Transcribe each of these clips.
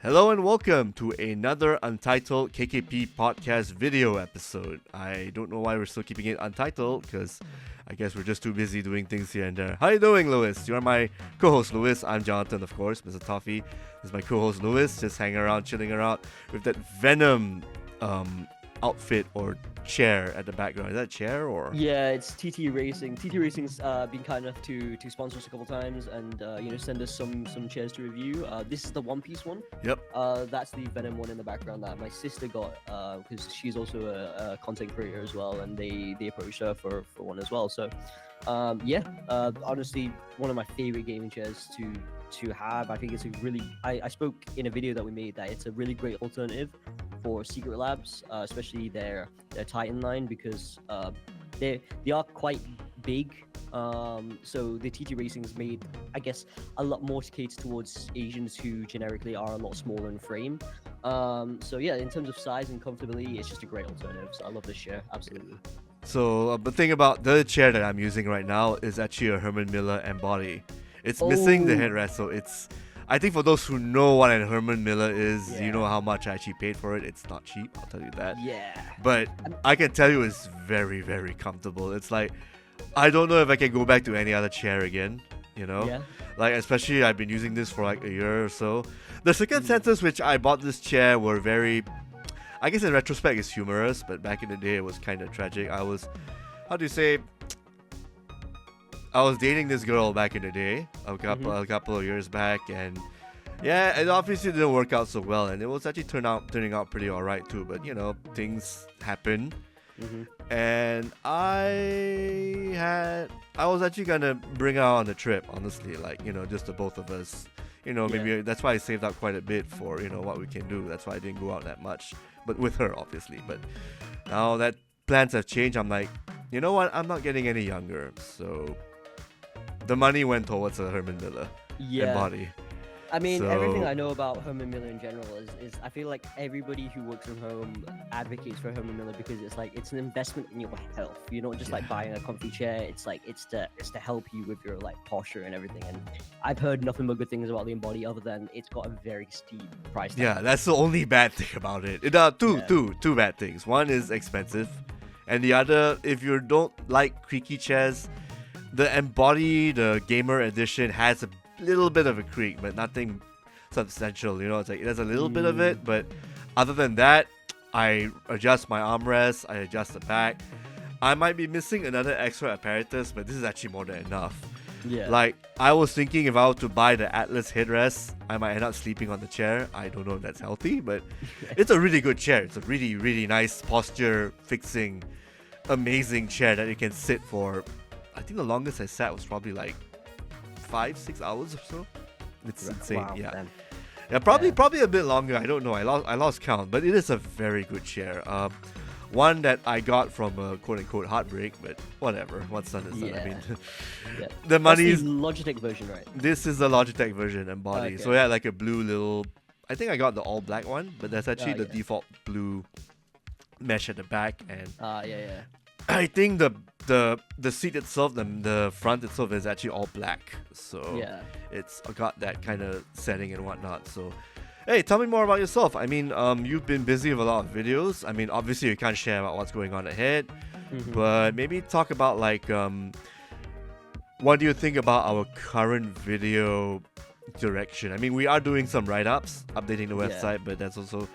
Hello and welcome to another Untitled KKP podcast video episode. I don't know why we're still keeping it untitled because I guess we're just too busy doing things here and there. How you doing, Lewis? You're my co-host, Lewis. I'm Jonathan, of course. Mr. Toffee is my co-host, Lewis. Just hanging around, chilling around with that Venom outfit or chair at the background. Is that a chair or? Yeah, it's TT Racing. TT Racing's been kind enough to sponsor us a couple times and send us some chairs to review. This is the One Piece one. Yep. That's the Venom one in the background that my sister got because she's also a content creator as well, and they approached her for one as well. So honestly, one of my favorite gaming chairs to have. I think it's a really. I spoke in a video that we made that it's a really great alternative for Secret Labs, especially their Titan line, because they are quite big. So the TT Racing's made, I guess, a lot more to cater towards Asians who generically are a lot smaller in frame. So yeah, in terms of size and comfortability, it's just a great alternative. So I love this chair, absolutely. So the thing about the chair that I'm using right now is actually a Herman Miller Embody. It's missing the headrest, so it's. I think for those who know what a Herman Miller is, you know how much I actually paid for it. It's not cheap, I'll tell you that. Yeah. But I can tell you it's very, very comfortable. It's like, I don't know if I can go back to any other chair again, you know? Yeah. Like, especially I've been using this for like a year or so. The circumstances which I bought this chair were very, I guess in retrospect it's humorous, but back in the day it was kind of tragic. I was dating this girl back in the day, a couple of years back, and yeah, it obviously didn't work out so well, and it was actually turning out pretty alright too. But you know, things happen, and I was actually gonna bring her on the trip, honestly, like just the both of us. Maybe that's why I saved up quite a bit for what we can do. That's why I didn't go out that much, but with her obviously. But now that plans have changed, I'm like, you know what? I'm not getting any younger, so. The money went towards a Herman Miller Embody. I mean, everything I know about Herman Miller in general is I feel like everybody who works from home advocates for Herman Miller because it's an investment in your health. You're not just like buying a comfy chair. It's to help you with your like posture and everything. And I've heard nothing but good things about the Embody other than it's got a very steep price tag. Yeah, that's the only bad thing about it. Two bad things. One is expensive, and the other, if you don't like creaky chairs, the Embody, the Gamer Edition, has a little bit of a creak, but nothing substantial. It's like it has a little bit of it, but other than that, I adjust my armrest, I adjust the back. I might be missing another extra apparatus, but this is actually more than enough. Yeah. Like, I was thinking if I were to buy the Atlas headrest, I might end up sleeping on the chair. I don't know if that's healthy, but it's a really good chair. It's a really, really nice posture fixing, amazing chair that you can sit for. I think the longest I sat was probably like 5-6 hours or so. It's insane. Wow, yeah. man. Yeah, probably a bit longer. I don't know. I lost count, but it is a very good chair. One that I got from a quote unquote heartbreak, but whatever. What's done is done. I mean, the money is Logitech version, right? This is the Logitech version Embody. Okay. So yeah, like a blue little. I think I got the all black one, but that's actually the default blue mesh at the back, and yeah. I think the seat itself, the front itself is actually all black. So it's got that kind of setting and whatnot. So hey, tell me more about yourself. I mean, you've been busy with a lot of videos. I mean, obviously you can't share about what's going on ahead, but maybe talk about like what do you think about our current video direction? I mean, we are doing some write-ups, updating the website, but that's also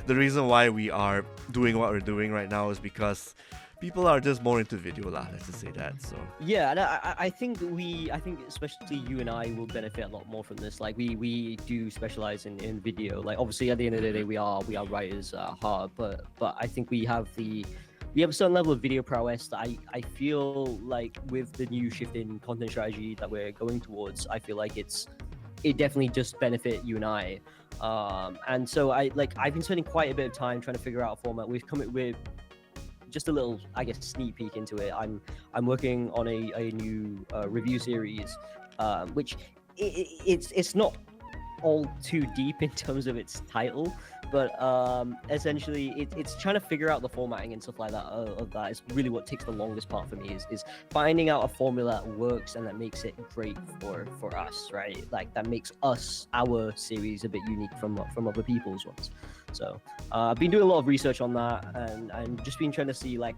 the reason why we are doing what we're doing right now is because people are just more into video lah, let's just say that. So yeah, and I think especially you and I will benefit a lot more from this. Like we do specialize in video. Like obviously at the end of the day we are writers hard, but I think we have a certain level of video prowess that I feel like with the new shift in content strategy that we're going towards, I feel like it definitely just benefit you and I. And so I've been spending quite a bit of time trying to figure out a format. We've come up with just a little, I guess, sneak peek into it. I'm working on a new review series, which it's not all too deep in terms of its title, but essentially it's trying to figure out the formatting and stuff like that of that is really what takes the longest part for me, is finding out a formula that works and that makes it great for us, right? Like that makes our series a bit unique from other people's ones. So I've been doing a lot of research on that, and I'm just been trying to see like,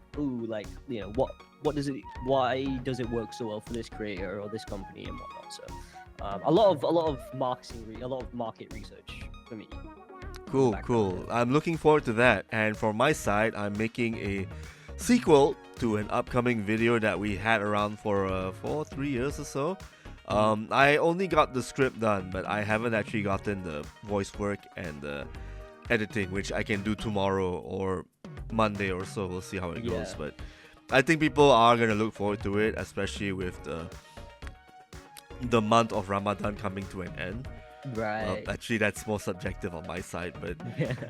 what does it, why does it work so well for this creator or this company and whatnot. So a lot of market research for me. Cool. I'm looking forward to that. And for my side, I'm making a sequel to an upcoming video that we had around for 3 years or so. I only got the script done, but I haven't actually gotten the voice work and the editing, which I can do tomorrow or Monday or so. We'll see how it goes. But I think people are gonna look forward to it, especially with the month of Ramadan coming to an end. Right. Actually, that's more subjective on my side, but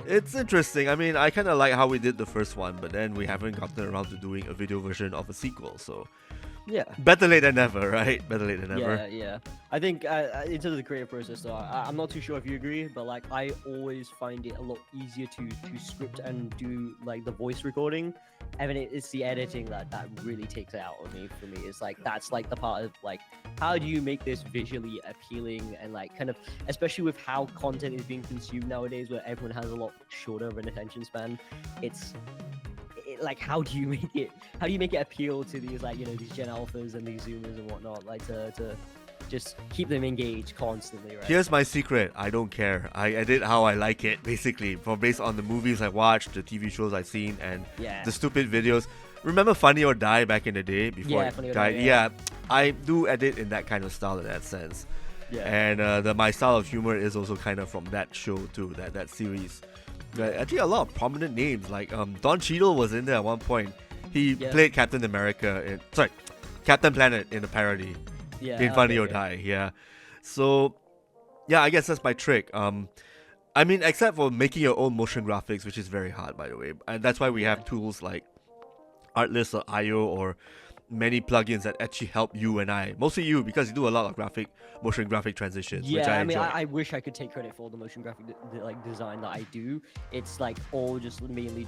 it's interesting. I mean, I kind of like how we did the first one, but then we haven't gotten around to doing a video version of a sequel. So yeah, better late than never, right? Better late than never. Yeah. I think in terms of the creative process, though, I'm not too sure if you agree, but like I always find it a lot easier to script and do like the voice recording. I mean, it's the editing that really takes it out of me. For me, it's like that's like the part of like, how do you make this visually appealing and like kind of, especially with how content is being consumed nowadays, where everyone has a lot shorter of an attention span. Like, how do you make it appeal to these, like, these Gen Alphas and these Zoomers and whatnot, like to just keep them engaged constantly, right? Here's my secret. I don't care. I edit how I like it, basically, based on the movies I watched, the TV shows I've seen, and the stupid videos. Remember Funny or Die back in the day before it died? Yeah, I do edit in that kind of style in that sense. Yeah. And my style of humor is also kind of from that show too, that series. Actually, a lot of prominent names, like Don Cheadle was in there at one point. He played Captain Planet in the parody. In Funny or Die, So, I guess that's my trick. I mean, except for making your own motion graphics, which is very hard, by the way. And that's why we have tools like Artlist or IO or many plugins that actually help you and I. Mostly you, because you do a lot of motion graphic transitions, which I enjoy. I wish I could take credit for all the motion graphic design that I do. It's like all mainly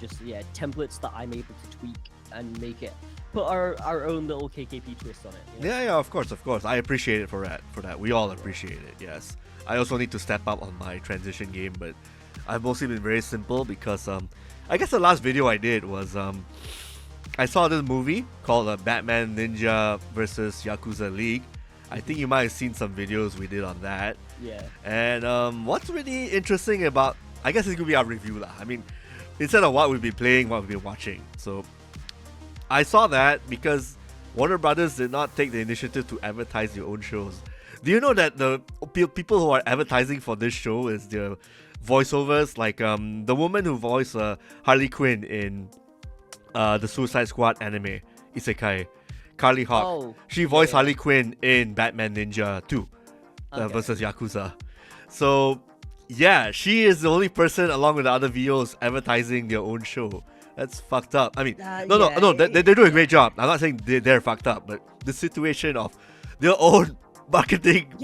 templates that I'm able to tweak and make it, put our own little KKP twist on it. Yeah, of course. I appreciate it for that. We all appreciate it, yes. I also need to step up on my transition game, but I've mostly been very simple because I guess the last video I did was I saw this movie called Batman Ninja vs. Yakuza League. I think you might have seen some videos we did on that. Yeah. And what's really interesting about, I guess it's going to be our review lah. I mean, instead of what we've been playing, what we've been watching. So I saw that because Warner Brothers did not take the initiative to advertise their own shows. Do you know that the people who are advertising for this show is the voiceovers? Like the woman who voiced Harley Quinn in the Suicide Squad anime Isekai, Carly Hawk. She voiced Harley Quinn in Batman Ninja 2 versus Yakuza. So she is the only person along with the other VOs advertising their own show. That's fucked up. I mean, no, they do a great job. I'm not saying they're fucked up, but the situation of their own marketing,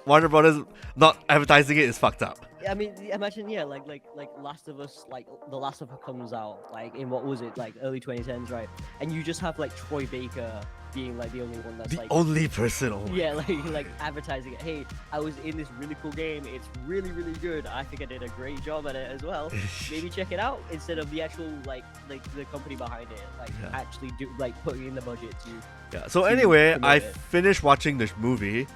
Warner Brothers not advertising it is fucked up. I mean, imagine, like Last of Us, like The Last of Us comes out, like in what was it, like early 2010s, right? And you just have like Troy Baker being like the only one that's the only person. Like advertising it. Hey, I was in this really cool game. It's really, really good. I think I did a great job at it as well. Maybe check it out, instead of the actual like the company behind it, actually do putting in the budget to. So anyway, I finished watching this movie.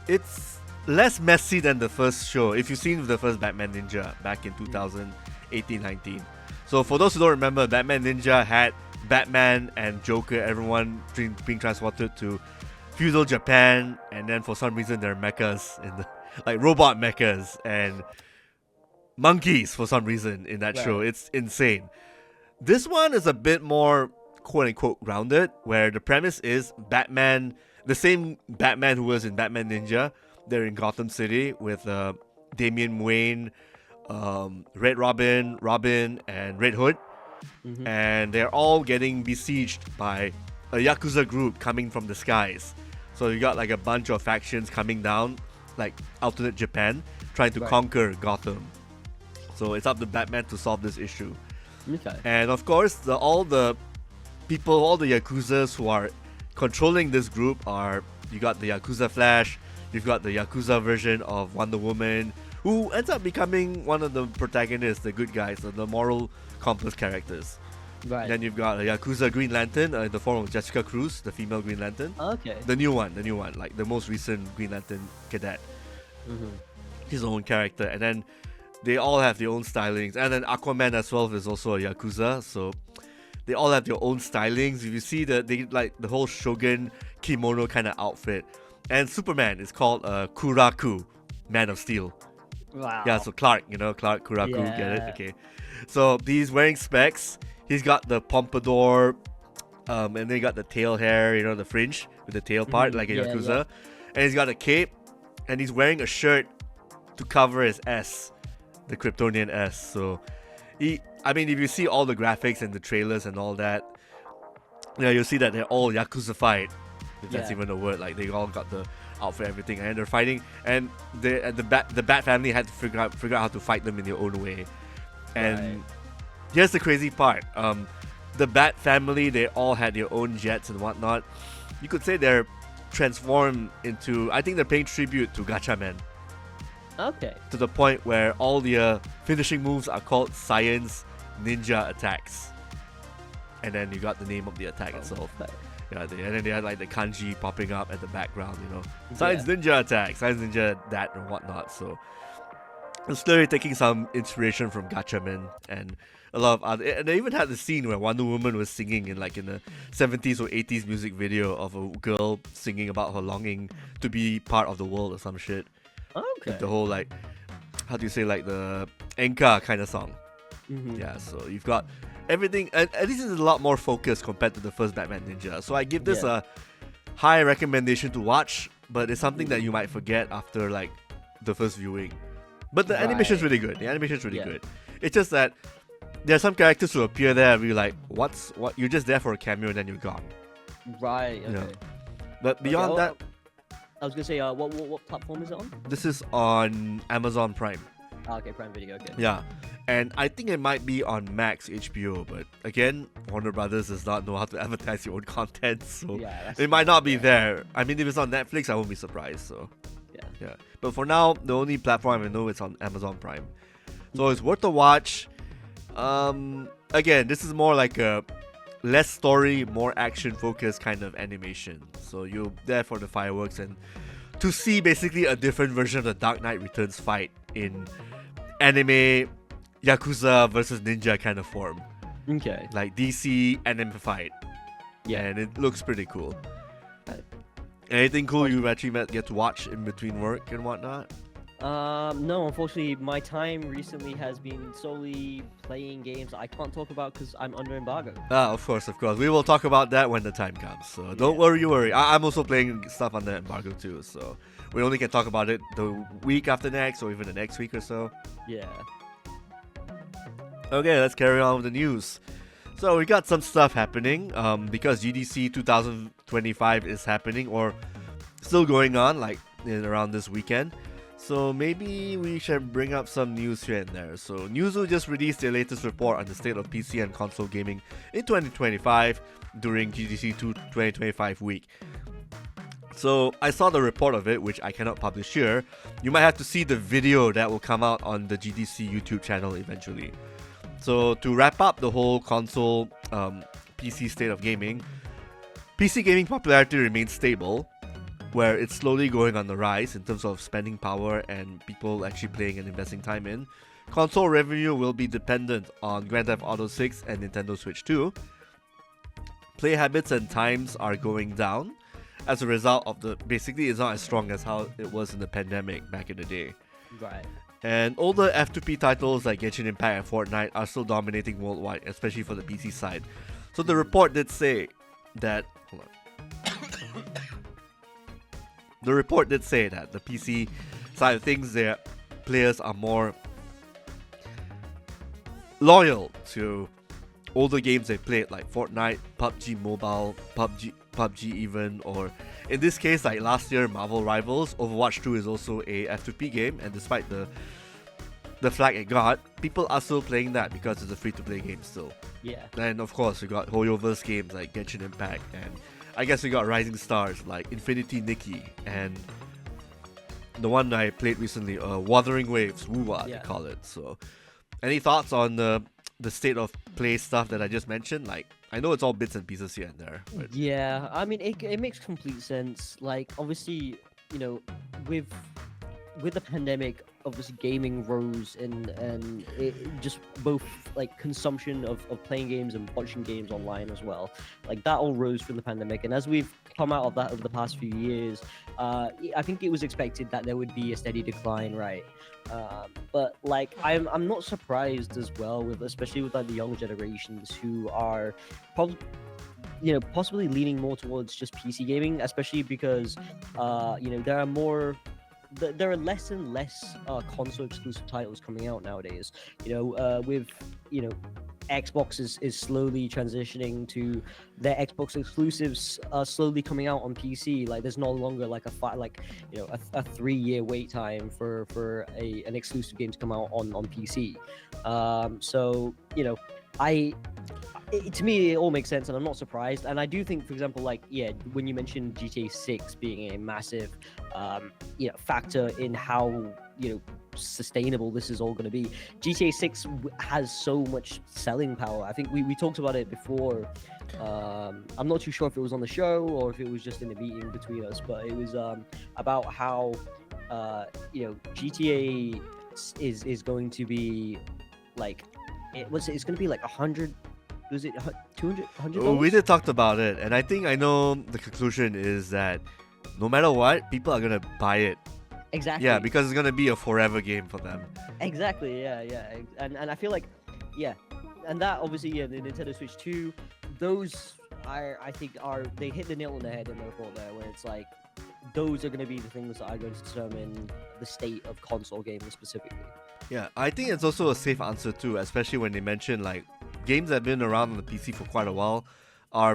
It's less messy than the first show. If you've seen the first Batman Ninja back in 2018-19. So for those who don't remember, Batman Ninja had Batman and Joker, everyone being transported to feudal Japan, and then for some reason there are mechas like robot mechas and monkeys for some reason in that show. It's insane. This one is a bit more quote-unquote grounded, where the premise is Batman, the same Batman who was in Batman Ninja. They're in Gotham City with Damian Wayne, Red Robin, and Red Hood. Mm-hmm. And they're all getting besieged by a Yakuza group coming from the skies. So you got like a bunch of factions coming down, like alternate Japan trying to conquer Gotham. So it's up to Batman to solve this issue. Okay. And of course, all the people, all the Yakuzas who are controlling this group are, you got the Yakuza Flash, you've got the Yakuza version of Wonder Woman, who ends up becoming one of the protagonists, the good guys, the moral compass characters. Right. Then you've got a Yakuza Green Lantern in the form of Jessica Cruz, the female Green Lantern. Okay. The new one, like the most recent Green Lantern cadet. His own character. And then they all have their own stylings. And then Aquaman as well is also a Yakuza, so they all have their own stylings. If you see they like the whole Shogun kimono kind of outfit. And Superman is called Kuraku, Man of Steel. Wow. Yeah, so Clark Kuraku, get it? Okay. So he's wearing specs. He's got the pompadour, and then he got the tail hair, the fringe with the tail part, like a Yakuza. Yeah. And he's got a cape, and he's wearing a shirt to cover his S, the Kryptonian S. So, if you see all the graphics and the trailers and all that, you'll see that they're all Yakuza-fied, if that's even a word. Like, they all got the outfit, everything, and they're fighting. And the Bat family had to figure out how to fight them in their own way. And here's the crazy part. The Bat family, they all had their own jets and whatnot. You could say they're transformed into, I think they're paying tribute to Gatchaman. Okay. To the point where all the finishing moves are called Science Ninja attacks. And then you got the name of the attack itself. Okay. Yeah, and then they had like the kanji popping up at the background, Science Ninja attack, Science Ninja that and whatnot. So it's clearly taking some inspiration from Gatchaman and a lot of other. And they even had the scene where Wonder Woman was singing in a 70s or 80s music video of a girl singing about her longing to be part of the world or some shit. Okay. The whole how do you say, the Enka kind of song. Yeah, so you've got everything, and this is a lot more focused compared to the first Batman Ninja. So I give this a high recommendation to watch, but it's something that you might forget after the first viewing. But the animation's really good. Good. It's just that there are some characters who appear there and you're like, what? You're just there for a cameo and then you're gone. Right. Okay. But beyond that, I was gonna say, what platform is it on? This is on Amazon Prime. Okay, Prime Video. Okay. Yeah, and I think it might be on Max HBO, but again, Warner Brothers does not know how to advertise your own content, so it might not be there. I mean, if it's on Netflix, I won't be surprised. So yeah. But for now, the only platform I know is on Amazon Prime, so it's worth a watch. Again, this is more like a less story, more action focused kind of animation. So you're there for the fireworks and to see basically a different version of the Dark Knight Returns fight in anime Yakuza versus Ninja kind of form. Okay. Like DC anime fight. Yeah, and it looks pretty cool. Anything cool you actually get to watch in between work and whatnot? No, unfortunately, my time recently has been solely playing games I can't talk about because I'm under embargo. Of course. We will talk about that when the time comes. So don't worry. I'm also playing stuff under embargo too. So we only can talk about it the week after next or even the next week or so. Yeah. Okay, let's carry on with the news. So we got some stuff happening because GDC 2025 is happening or still going on around this weekend. So maybe we should bring up some news here and there. So Newzoo just released their latest report on the state of PC and console gaming in 2025 during GDC 2025 week. So I saw the report of it, which I cannot publish here. You might have to see the video that will come out on the GDC YouTube channel eventually. So to wrap up the whole console PC state of gaming, PC gaming popularity remains stable, where it's slowly going on the rise in terms of spending power and people actually playing and investing time in. Console revenue will be dependent on Grand Theft Auto 6 and Nintendo Switch 2. Play habits and times are going down as a result of basically it's not as strong as how it was in the pandemic back in the day. Right. And older F2P titles like Genshin Impact and Fortnite are still dominating worldwide, especially for the PC side. So the report did say that... Hold on. The report did say that the PC side of things, their players are more loyal to older games they played like Fortnite, PUBG Mobile, PUBG PUBG even, or in this case, like last year, Marvel Rivals, Overwatch 2 is also a F2P game, and despite the flag it got, people are still playing that because it's a free-to-play game still. Yeah. And of course, we got Hoyoverse games like Genshin Impact, and I guess we got rising stars like Infinity Nikki, and the one I played recently, Wuthering Waves, Wuwa, they call it. So, any thoughts on the state of play stuff that I just mentioned? Like, I know it's all bits and pieces here and there. But... Yeah, I mean, it makes complete sense. Like, obviously, you know, with the pandemic, obviously gaming rose, and it just both like consumption of playing games and watching games online as well. Like that all rose from the pandemic, and as we've come out of that over the past few years, I think it was expected that there would be a steady decline, right? But like I'm not surprised as well, with especially with like the younger generations who are probably possibly leaning more towards just PC gaming, especially because there are less and less console exclusive titles coming out nowadays. With Xbox is slowly transitioning to their Xbox exclusives slowly coming out on PC. Like there's no longer like a 3-year wait time for an exclusive game to come out on PC. To me, it all makes sense, and I'm not surprised. And I do think, for example, when you mentioned GTA 6 being a massive, factor in how, sustainable this is all going to be. GTA 6 has so much selling power. I think we talked about it before. I'm not too sure if it was on the show or if it was just in a meeting between us, but it was about how, GTA is going to be like, it's going to be like 100. Was it 200? Oh, we did talk about it, and I think I know the conclusion is that no matter what, people are gonna buy it. Exactly. Yeah, because it's gonna be a forever game for them. Exactly. Yeah. And I feel like, and that obviously, the Nintendo Switch 2, those I think they hit the nail on the head in the report there, where it's like those are gonna be the things that are going to determine the state of console gaming specifically. Yeah, I think it's also a safe answer too, especially when they mention like games that have been around on the PC for quite a while are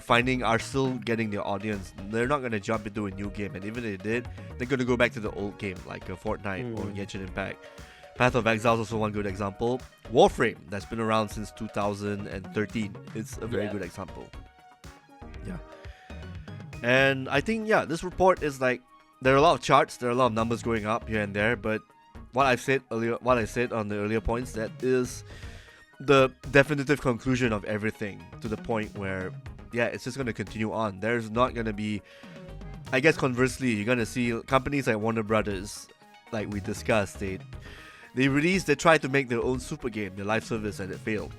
still getting their audience. They're not going to jump into a new game, and even if they did, they're going to go back to the old game, like a Fortnite or Genshin Impact. Path of Exile is also one good example. Warframe, that's been around since 2013. It's a very good example. Yeah. And I think, this report is like, there are a lot of charts, there are a lot of numbers going up here and there, but what I said on the earlier points, that is the definitive conclusion of everything, to the point where it's just going to continue on. There's not going to be, I guess conversely, you're going to see companies like Warner Brothers, like we discussed, they tried to make their own super game, their live service, and it failed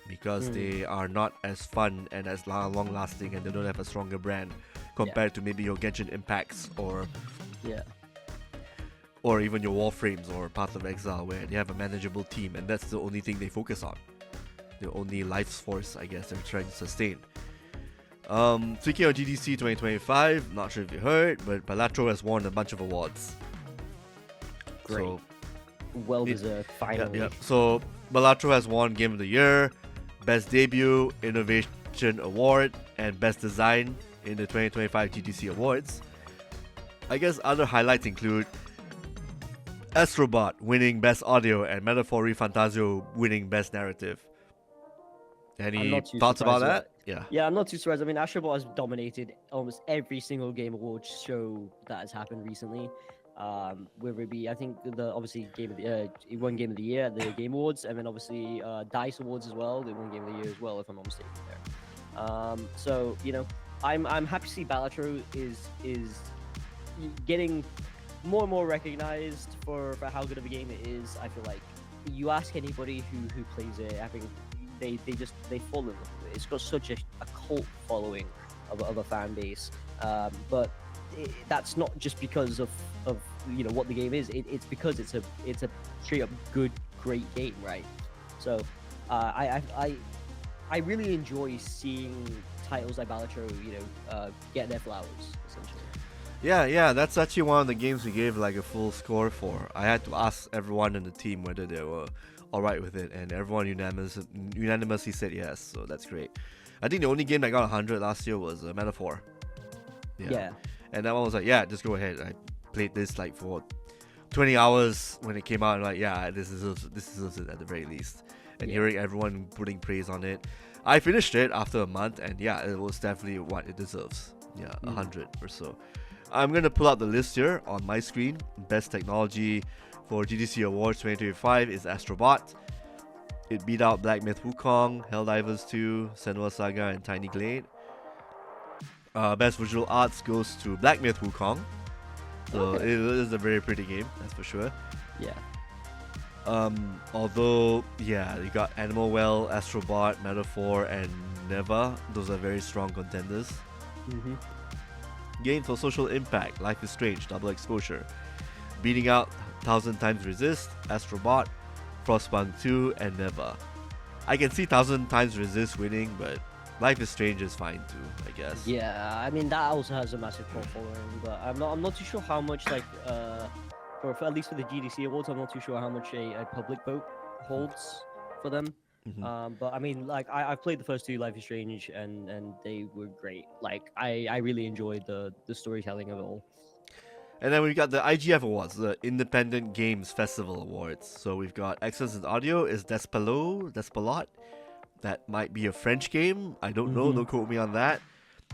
because they are not as fun and as long lasting, and they don't have a stronger brand compared to maybe your Genshin Impacts or even your Warframes or Path of Exile, where they have a manageable team, and that's the only thing they focus on. The only life force, I guess, they're trying to sustain. Speaking of GDC 2025, not sure if you heard, but Balatro has won a bunch of awards. Great. So, well deserved, finally. Yeah. So, Balatro has won Game of the Year, Best Debut, Innovation Award, and Best Design in the 2025 GDC Awards. I guess other highlights include Astrobot winning Best Audio and Metaphori Fantasio winning Best Narrative. Any thoughts about that? Yeah, I'm not too surprised. I mean, Astrobot has dominated almost every single Game Awards show that has happened recently. Whether it be, I think, he won Game of the Year at the Game Awards, and then obviously DICE Awards as well. They won Game of the Year as well, if I'm not mistaken there. So I'm happy to see Balatro is getting more and more recognized for how good of a game it is. I feel like you ask anybody who plays it, I think they fall in love with it. It's got such a cult following of a fan base, but that's not just because of what the game is. It's because it's a straight up great game, right? So I really enjoy seeing titles like Balatro get their flowers, essentially. Yeah, that's actually one of the games we gave like a full score for. I had to ask everyone in the team whether they were alright with it, and everyone unanimously said yes, so that's great. I think the only game that got 100 last year was Metaphor. Yeah. And that one was like, yeah, just go ahead. I played this like for 20 hours when it came out. And like, yeah, this is it at the very least. And hearing everyone putting praise on it, I finished it after a month, and yeah, it was definitely what it deserves. Yeah, 100 or so. I'm gonna pull out the list here on my screen. Best technology for GDC Awards 2025 is Astrobot. It beat out Black Myth Wukong, Helldivers 2, Senua Saga, and Tiny Glade. Best visual arts goes to Black Myth Wukong. So it is a very pretty game, that's for sure. Yeah. Although, yeah, you got Animal Well, Astrobot, Metaphor, and Neva. Those are very strong contenders. Game for social impact, Life is Strange, Double Exposure. Beating out 1000 Times Resist, Astrobot, Frostpunk 2, and Neva. I can see 1000 Times Resist winning, but Life is Strange is fine too, I guess. Yeah, I mean that also has a massive cult following, but I'm not too sure how much like or for, at least for the GDC awards, I'm not too sure how much a public vote holds for them. But I mean, like I've played the first two, Life is Strange, and they were great. Like I really enjoyed the storytelling of it all. And then we've got the IGF Awards, the Independent Games Festival Awards. So we've got Excellence in Audio is Despelot. That might be a French game. I don't know. Don't quote me on that.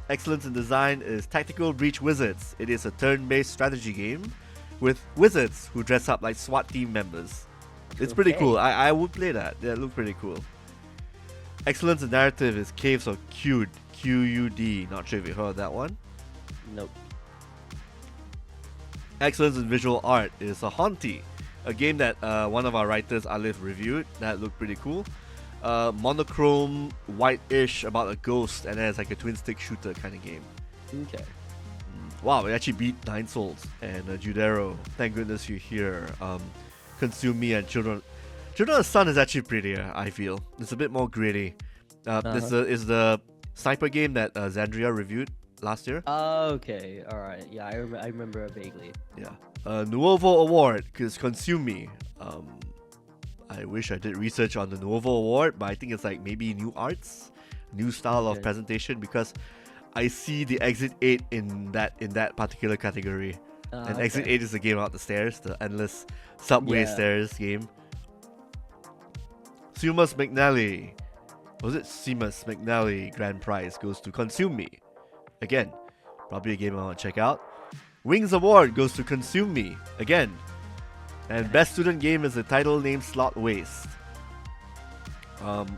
Excellence in Design is Tactical Breach Wizards. It is a turn-based strategy game with wizards who dress up like SWAT team members. It's pretty cool. I would play that. Yeah, it looks pretty cool. Excellence in Narrative is Caves of Qud. Qud. Not sure if you heard that one. Nope. Excellence in Visual Art is a Haunty, a game that one of our writers, Alif, reviewed. That looked pretty cool. Monochrome, white-ish, about a ghost, and then it's like a twin-stick shooter kind of game. Okay. Wow, it actually beat Nine Souls and Judero. Thank goodness you're here. Consume Me and Children of the Sun is actually prettier, I feel. It's a bit more gritty. This is the sniper game that Xandria reviewed last year. Okay, alright. Yeah, I remember vaguely. Yeah. Nuovo Award is Consume Me. I wish I did research on the Nuovo Award, but I think it's like maybe new arts, new style of presentation, because I see the Exit 8 in that particular category. And Exit 8 is the game out the stairs, the endless subway stairs game. Seamus McNally. Was it Seamus McNally Grand Prize goes to Consume Me. Again, probably a game I want to check out. Wings Award goes to Consume Me. Again. And Best Student Game is a title named Slot Waste.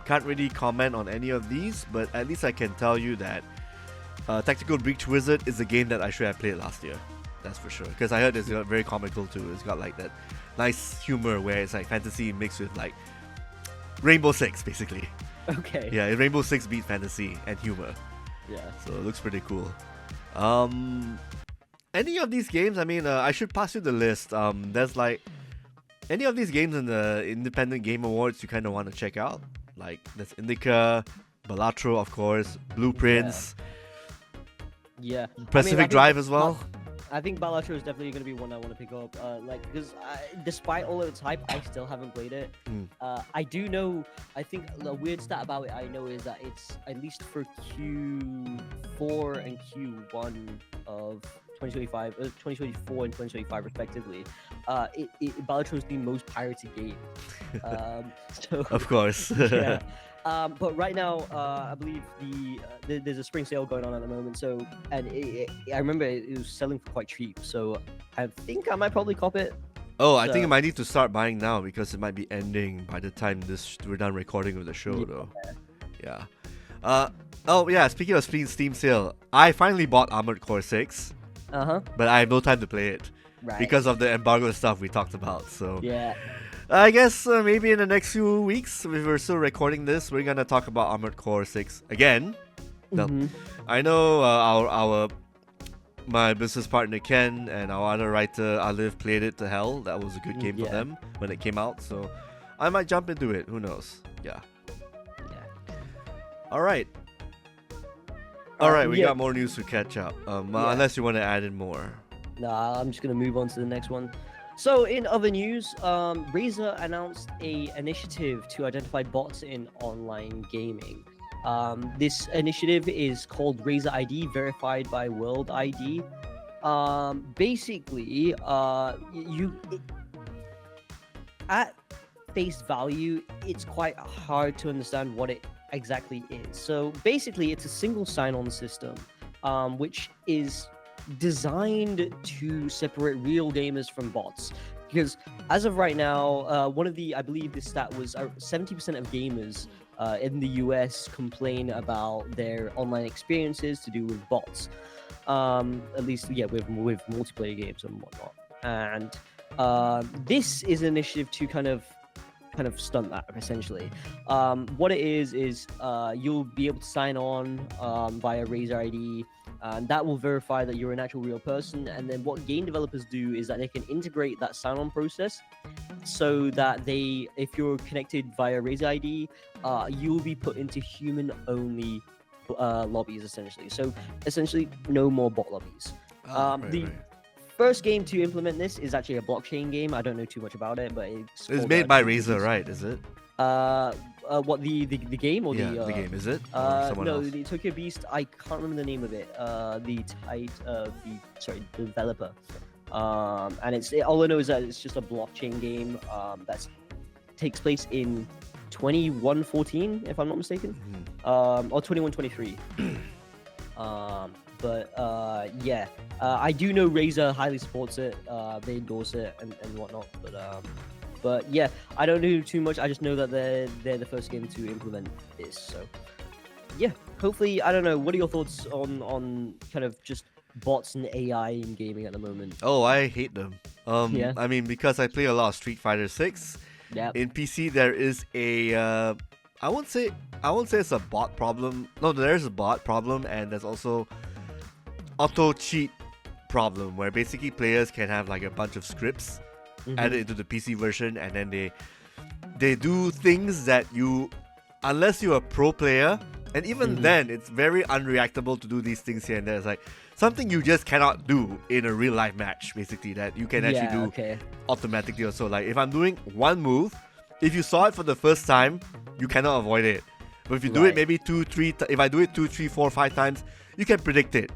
Can't really comment on any of these, but at least I can tell you that Tactical Breach Wizard is a game that I should have played last year. That's for sure. Because I heard it's very comical too. It's got like that nice humor where it's like fantasy mixed with like Rainbow Six, basically. Okay. Yeah, Rainbow Six beat fantasy and humor. Yeah. So it looks pretty cool. Any of these games, I mean, I should pass you the list. There's like any of these games in the Independent Game Awards you kind of want to check out. Like there's Indica, Balatro, of course, Blueprints. Yeah. Pacific Drive as well. I think Balatro is definitely going to be one I want to pick up. Because despite all of its hype, I still haven't played it. I do know. I think the weird stat about it I know is that it's at least for Q4 and Q1 of 2025, 2024 and 2025 respectively. Balatro is the most pirated game. So of course. Yeah. But right now, I believe there's a spring sale going on at the moment. So, and I remember it was selling for quite cheap. So, I think I might probably cop it. Oh, I think I might need to start buying now because it might be ending by the time we're done recording of the show, though. Yeah. Oh yeah. Speaking of Steam sale, I finally bought Armored Core 6. But I have no time to play it because of the embargo stuff we talked about. So yeah. I guess maybe in the next few weeks, if we're still recording this, we're gonna talk about Armored Core 6 again. I know my business partner Ken and our other writer Alif played it to hell. That was a good game for them when it came out, so I might jump into it. Who knows? Yeah. All right, we got more news to catch up. Unless you want to add in more. Nah, I'm just gonna move on to the next one. So, in other news, Razer announced an initiative to identify bots in online gaming. This initiative is called Razer ID, verified by World ID. Basically, at face value, it's quite hard to understand what it exactly is. So basically, it's a single sign-on system, which is designed to separate real gamers from bots. Because as of right now, I believe this stat was 70% of gamers in the US complain about their online experiences to do with bots. At least, yeah, with multiplayer games and whatnot. And this is an initiative to kind of stunt that, essentially. What it is you'll be able to sign on via Razer ID, and that will verify that you're an actual real person. And then what game developers do is that they can integrate that sign-on process so that if you're connected via Razer ID, you'll be put into human-only lobbies, essentially. So essentially, no more bot lobbies. Right. First game to implement this is actually a blockchain game. I don't know too much about it, but it's made by Razer, right? Is it? What the game or the game is it? No, the Tokyo Beast. I can't remember the name of it. The developer. And all I know is that it's just a blockchain game that takes place in 2114, if I'm not mistaken, or 2123. Yeah, I do know Razer highly supports it. They endorse it and whatnot. But yeah, I don't know too much. I just know that they're the first game to implement this. So yeah, hopefully, I don't know. What are your thoughts on kind of just bots and AI in gaming at the moment? Oh, I hate them. Yeah. I mean, because I play a lot of Street Fighter 6. Yeah. In PC, there is a I won't say it's a bot problem. No, there's a bot problem, and there's also auto cheat problem where basically players can have like a bunch of scripts added into the PC version, and then they do things that unless you're a pro player, and even then it's very unreactable to do these things here and there. It's like something you just cannot do in a real life match, basically, that you can actually do automatically. Also, like if I'm doing one move, if you saw it for the first time, you cannot avoid it. But if you do it maybe 2, 3, if I do it 2, 3, 4, 5 times, you can predict it.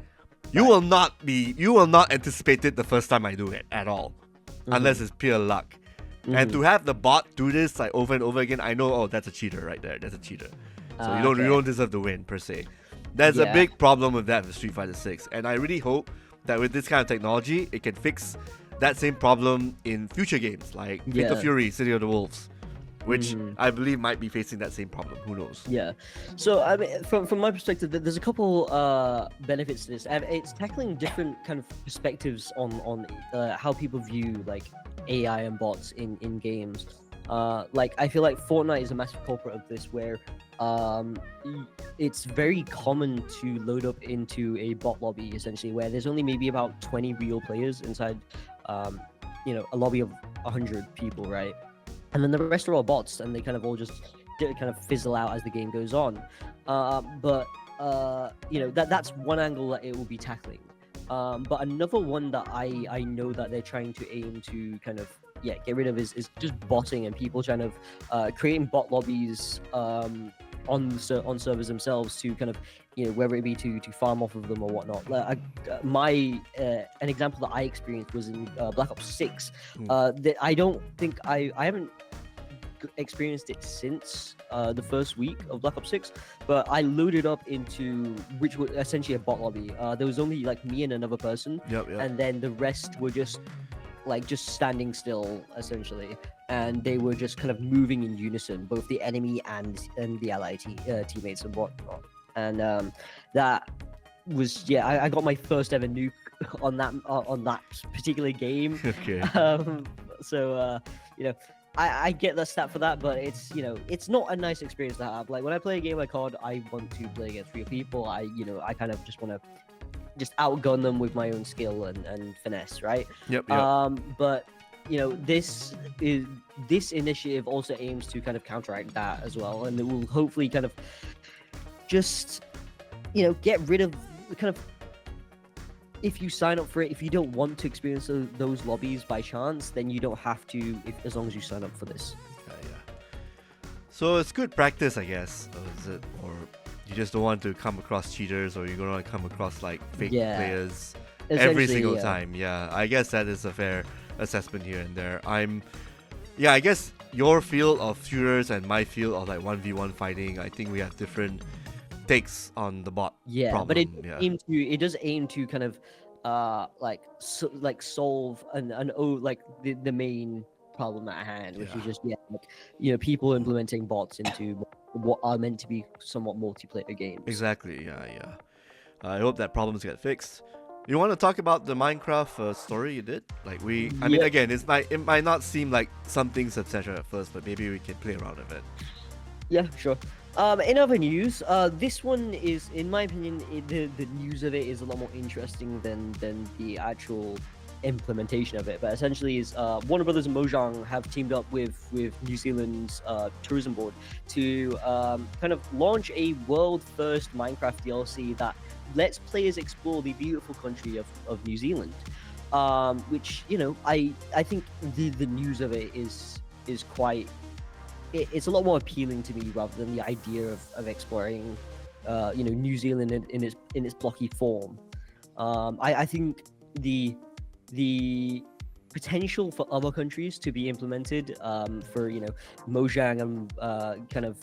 You will not anticipate it the first time I do it at all, unless it's pure luck. And to have the bot do this like over and over again, I know, oh, that's a cheater right there. That's a cheater. So you don't deserve the win per se. There's a big problem with that with Street Fighter 6, and I really hope that with this kind of technology, it can fix that same problem in future games like Fatal Fury, City of the Wolves, which I believe might be facing that same problem. Who knows? Yeah. So I mean, from my perspective, there's a couple benefits to this. It's tackling different kind of perspectives on how people view like AI and bots in games. Like I feel like Fortnite is a massive culprit of this, where it's very common to load up into a bot lobby, essentially, where there's only maybe about 20 real players inside, a lobby of 100 people, right? And then the rest are all bots, and they kind of all just kind of fizzle out as the game goes on. That's one angle that it will be tackling. But another one that I know that they're trying to aim to kind of get rid of is just botting, and people trying to creating bot lobbies on servers themselves to kind of whether it be to farm off of them or whatnot. An example that I experienced was in Black Ops 6. That I don't think I haven't experienced it since the first week of Black Ops 6, but I loaded up into which was essentially a bot lobby. There was only like me and another person, and then the rest were just standing still, essentially, and they were just kind of moving in unison, both the enemy and the ally teammates and whatnot. And that was I got my first ever nuke on that particular game. Okay. I get the stat for that, but it's not a nice experience to have. Like when I play a game like COD, I want to play against real people. I kind of just want to outgun them with my own skill and finesse, right? Yep. But this initiative also aims to kind of counteract that as well, and it will hopefully kind of just get rid of the kind of, if you sign up for it, if you don't want to experience those lobbies by chance, then you don't have to, as long as you sign up for this. So it's good practice, I guess. Is it? Or you just don't want to come across cheaters, or you're gonna come across like fake players every Essentially, single time. Yeah, I guess that is a fair assessment here and there. I guess your field of shooters and my field of like 1v1 fighting, I think we have different takes on the bot problem. But it does aim to kind of solve the main problem at hand, which is just people implementing bots into what are meant to be somewhat multiplayer games. Exactly. Yeah. I hope that problems get fixed. You want to talk about the Minecraft story you did? Like I mean, again, it might not seem like something substantial at first, but maybe we can play around with it. Yeah, sure. In other news, this one is, in my opinion, the news of it is a lot more interesting than the actual implementation of it. But essentially, is Warner Brothers and Mojang have teamed up with New Zealand's tourism board to kind of launch a world-first Minecraft DLC that lets players explore the beautiful country of New Zealand. Which I think the news of it is quite. It's a lot more appealing to me rather than the idea of exploring, New Zealand in its blocky form. I think the potential for other countries to be implemented, for Mojang and kind of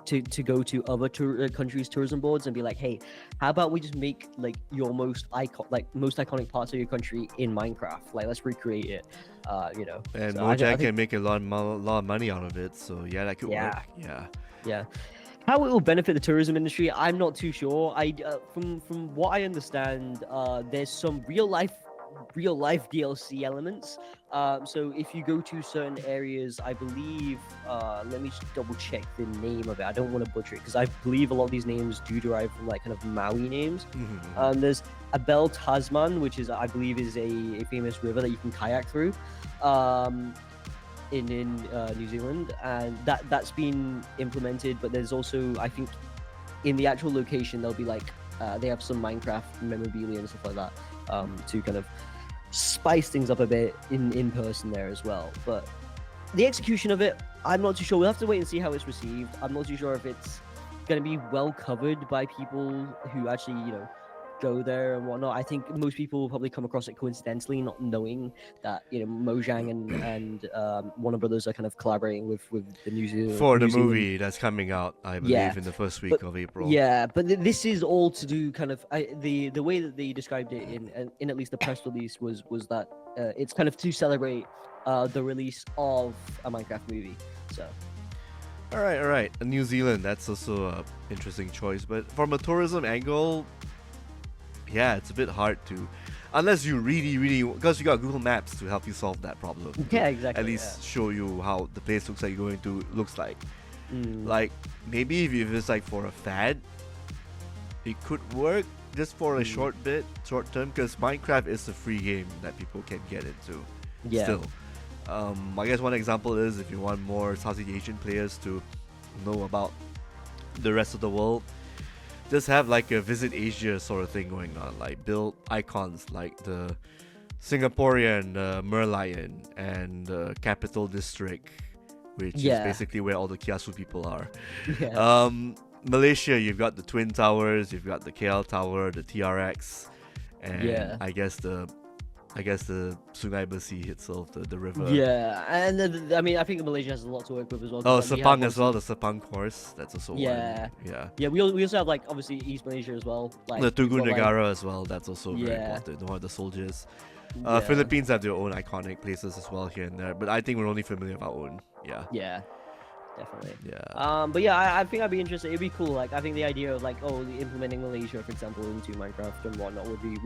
to go to other countries' tourism boards and be like, hey, how about we just make like your most iconic parts of your country in Minecraft? Like, let's recreate it. And so Mojang can make a lot of money out of it. So yeah, that could work. Yeah. How it will benefit the tourism industry, I'm not too sure. From what I understand, there's some real life DLC elements. So if you go to certain areas, I believe, let me just double check the name of it. I don't want to butcher it because I believe a lot of these names do derive from like kind of Maui names. There's Abel Tasman, which I believe is a famous river that you can kayak through in New Zealand, and that's been implemented. But there's also, I think, in the actual location, there'll be like they have some Minecraft memorabilia and stuff like that, to kind of spice things up a bit in person there as well. But the execution of it, I'm not too sure. We'll have to wait and see how it's received. I'm not too sure if it's going to be well covered by people who actually, go there and whatnot. I think most people will probably come across it coincidentally, not knowing that Mojang and Warner Brothers are kind of collaborating with the New Zealand for the movie that's coming out, I believe, in the first week of April. Yeah, but this is all to do kind of the way that they described it in at least the press release was that it's kind of to celebrate the release of a Minecraft movie. So. All right. New Zealand, that's also an interesting choice. But from a tourism angle, yeah, it's a bit hard to, unless you really, because you got Google Maps to help you solve that problem. Yeah, exactly. At least show you how the place looks like. Like maybe if it's like for a fad, it could work just for a short term, because Minecraft is a free game that people can get into. Yeah. Still, I guess one example is if you want more Southeast Asian players to know about the rest of the world, just have like a Visit Asia sort of thing going on, like build icons like the Singaporean Merlion and Capital District, which is basically where all the Kiasu people are. Malaysia, you've got the Twin Towers, you've got the KL Tower, the TRX, and I guess the Sungai Besi itself, the river. Yeah, and I think Malaysia has a lot to work with as well. Oh, Sepang as well, the Sepang course. That's also one. Yeah. We also have like obviously East Malaysia as well. Like the Tugu Negara as well. That's also very important. One of the soldiers. Philippines have their own iconic places as well here and there, but I think we're only familiar with our own. Yeah. Definitely. Yeah. But yeah, I think I'd be interested. It'd be cool. Like, I think the idea of like, implementing Malaysia, for example, into Minecraft and whatnot would be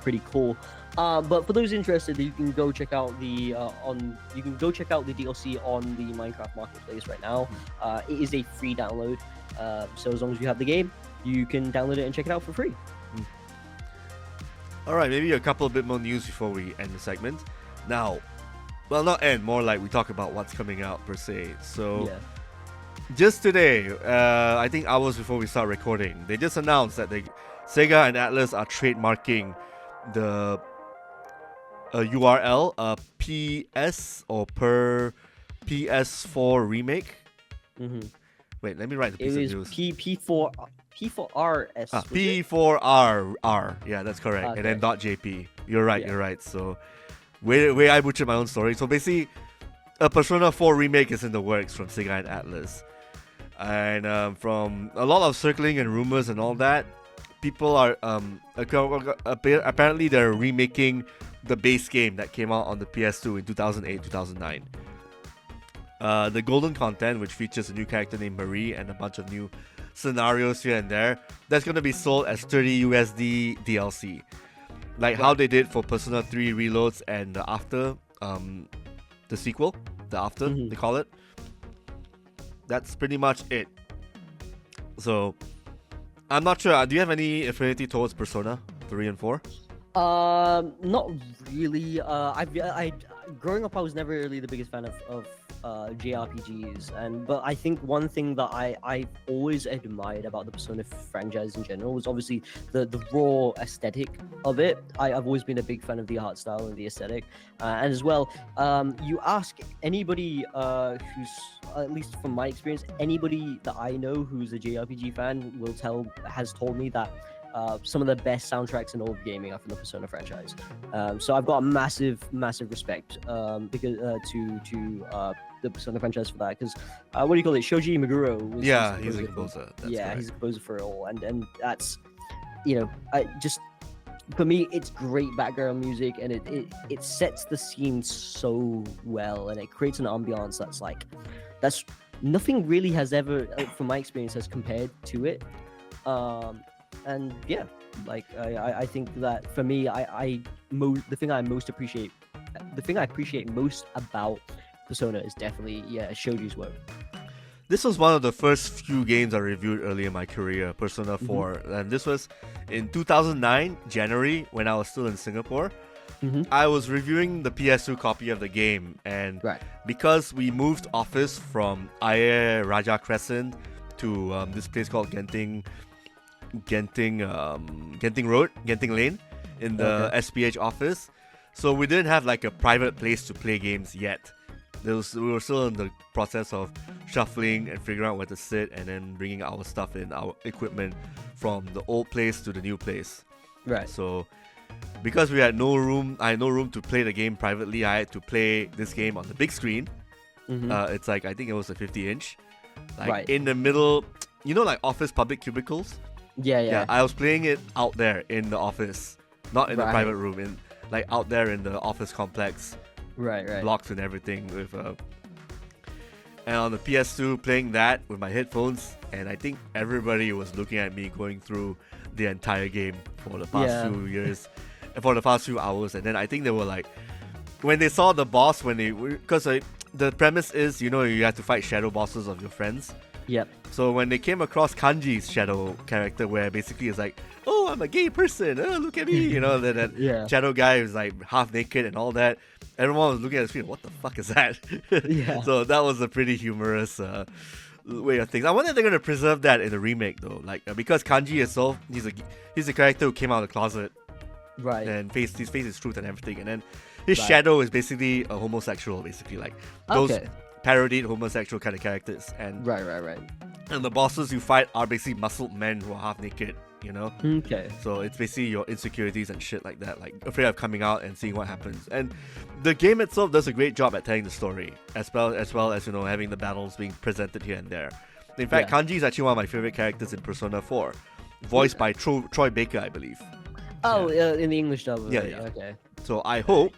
pretty cool. But for those interested, you can go check out the DLC on the Minecraft Marketplace right now. It is a free download. So as long as you have the game, you can download it and check it out for free. All right, maybe a couple of bit more news before we end the segment. Now, well, not end, more like we talk about what's coming out per se. So, just today, I think hours before we start recording, they just announced that Sega and Atlus are trademarking the URL PS or per PS4 Remake, Wait, let me write the It piece of was news. P4RS. P4R. Yeah, that's correct. Okay. And then .jp. You're right. You're right. So, way I butchered my own story. So basically, a Persona 4 remake is in the works from Sega and Atlas, and from a lot of circling and rumors and all that, people are apparently they're remaking the base game that came out on the PS2 in 2008, 2009. The golden content, which features a new character named Marie and a bunch of new scenarios here and there, that's going to be sold as 30 USD DLC. Like how they did for Persona 3 Reloads and the After, the sequel, the After, they call it. That's pretty much it. So, I'm not sure. Do you have any affinity towards Persona 3 and 4? Not really. I growing up, I was never really the biggest fan of JRPGs, but I think one thing that I've always admired about the Persona franchise in general was obviously the raw aesthetic of it. I've always been a big fan of the art style and the aesthetic, and as well, you ask anybody who's, at least from my experience, anybody that I know who's a JRPG fan has told me that some of the best soundtracks in all of gaming are from the Persona franchise. So I've got a massive respect because to the Persona franchise for that, because what do you call it? Shoji Meguro. He's a composer. He's a composer for it all, and that's, just for me, it's great background music, and it sets the scene so well, and it creates an ambiance that's nothing really has ever, from my experience, has compared to it. And yeah, I think that for me, the thing I appreciate most about Persona is definitely Shoji's work. This was one of the first few games I reviewed early in my career, Persona 4, and this was in 2009 January when I was still in Singapore. I was reviewing the PS2 copy of the game, and because we moved office from Ayer Raja Crescent to this place called Genting Lane in the SPH office. So we didn't have like a private place to play games yet. We were still in the process of shuffling and figuring out where to sit, and then bringing our stuff in, our equipment from the old place to the new place. Right. So because we had no room, I had no room to play the game privately. I had to play this game on the big screen. It's like, I think it was a 50-inch, in the middle, like office public cubicles. Yeah, I was playing it out there in the office, not in the private room, out there in the office complex, blocks and everything. And on the PS2, playing that with my headphones, and I think everybody was looking at me going through the entire game for the past few years, for the past few hours. And then I think they were like, when they saw the boss, because the premise is, you have to fight shadow bosses of your friends. Yep. So when they came across Kanji's shadow character, where basically it's like, oh, I'm a gay person, oh, look at me, that shadow guy is like half naked and all that. Everyone was looking at the screen, what the fuck is that? So that was a pretty humorous way of things. I wonder if they're going to preserve that in the remake though, because Kanji itself, he's a character who came out of the closet, and he's faced his truth and everything, and then his shadow is basically a homosexual, basically those parodied homosexual kind of characters, and and the bosses you fight are basically muscled men who are half naked, so it's basically your insecurities and shit like that, afraid of coming out and seeing what happens. And the game itself does a great job at telling the story, as well as having the battles being presented here and there. In fact, Kanji is actually one of my favorite characters in Persona 4, voiced by Troy Baker, I believe. In the English dub. Okay. So I hope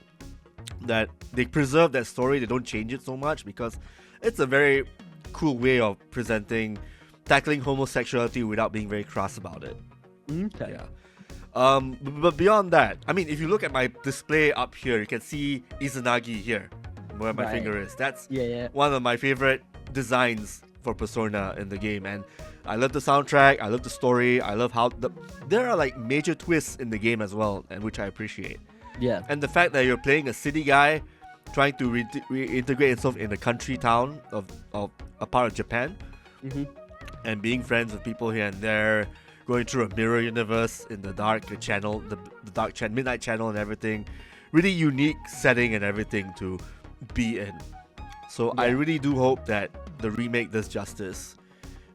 that they preserve that story, they don't change it so much, because it's a very cool way of tackling homosexuality without being very crass about it. Okay. But beyond that, I mean, if you look at my display up here, you can see Izanagi here, where my finger is. That's one of my favorite designs for Persona in the game, and I love the soundtrack, I love the story, I love how there are major twists in the game as well, and which I appreciate. Yeah. And the fact that you're playing a city guy trying to reintegrate himself in a country town of a part of Japan, and being friends with people here and there, going through a mirror universe in the dark channel, the dark midnight channel and everything. Really unique setting and everything to be in. So I really do hope that the remake does justice.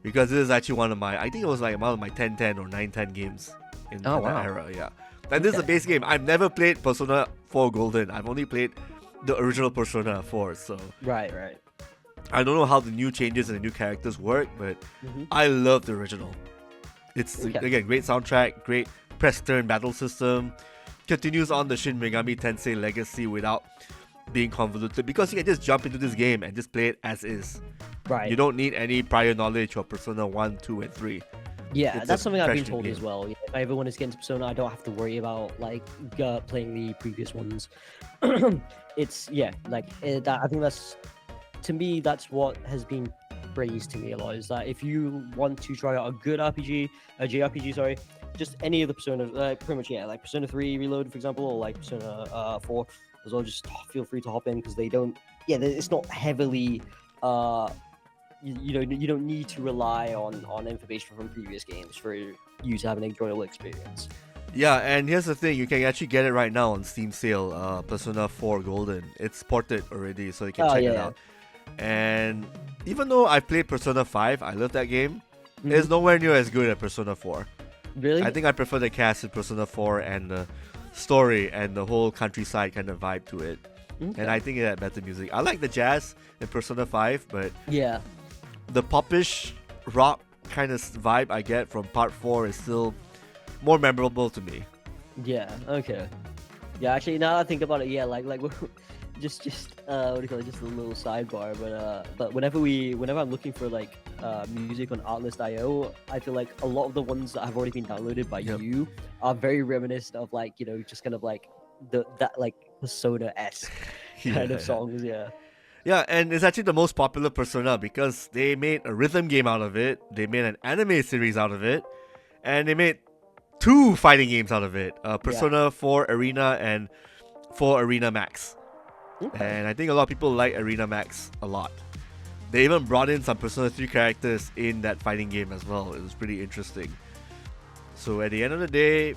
because this is actually one of my, I think it was like one of my 1010 or 910 games in that era. Yeah, and this is a base game. I've never played Persona 4 Golden. I've only played the original Persona 4. So right. I don't know how the new changes and the new characters work, but I love the original. It's again great soundtrack, great press turn battle system. Continues on the Shin Megami Tensei legacy without being convoluted, because you can just jump into this game and just play it as is. Right. You don't need any prior knowledge of Persona 1, 2, and 3. Yeah, that's something I've been told as well. If I ever want to get into Persona, I don't have to worry about like playing the previous ones. It's I think that's, to me, that's what has been praised to me a lot, is that if you want to try out a good JRPG, sorry, just any of the Persona, pretty much, like Persona 3 Reload, for example, or like Persona 4 as well, just feel free to hop in, because they don't, it's not heavily, you don't need to rely on information from previous games for you to have an enjoyable experience. Yeah, and here's the thing, you can actually get it right now on Steam sale, Persona 4 Golden. It's ported already, so you can check it out. And even though I played Persona 5, I love that game, it's nowhere near as good as Persona 4. Really? I think I prefer the cast in Persona 4 and the story and the whole countryside kind of vibe to it. And I think it had better music. I like the jazz in Persona 5, but the popish rock kind of vibe I get from Part 4 is still more memorable to me. Yeah, okay. Yeah, actually, now that I think about it, like just what do you call it? Just a little sidebar, but whenever I'm looking for like music on Artlist.io, I feel like a lot of the ones that have already been downloaded by you are very reminiscent of like, just kind of like that like Persona-esque kind of songs. Yeah, and it's actually the most popular Persona because they made a rhythm game out of it, they made an anime series out of it, and they made 2 fighting games out of it, Persona 4 Arena and 4 Arena Max. And I think a lot of people like Arena Max a lot. They even brought in some Persona 3 characters in that fighting game as well. It was pretty interesting. So at the end of the day,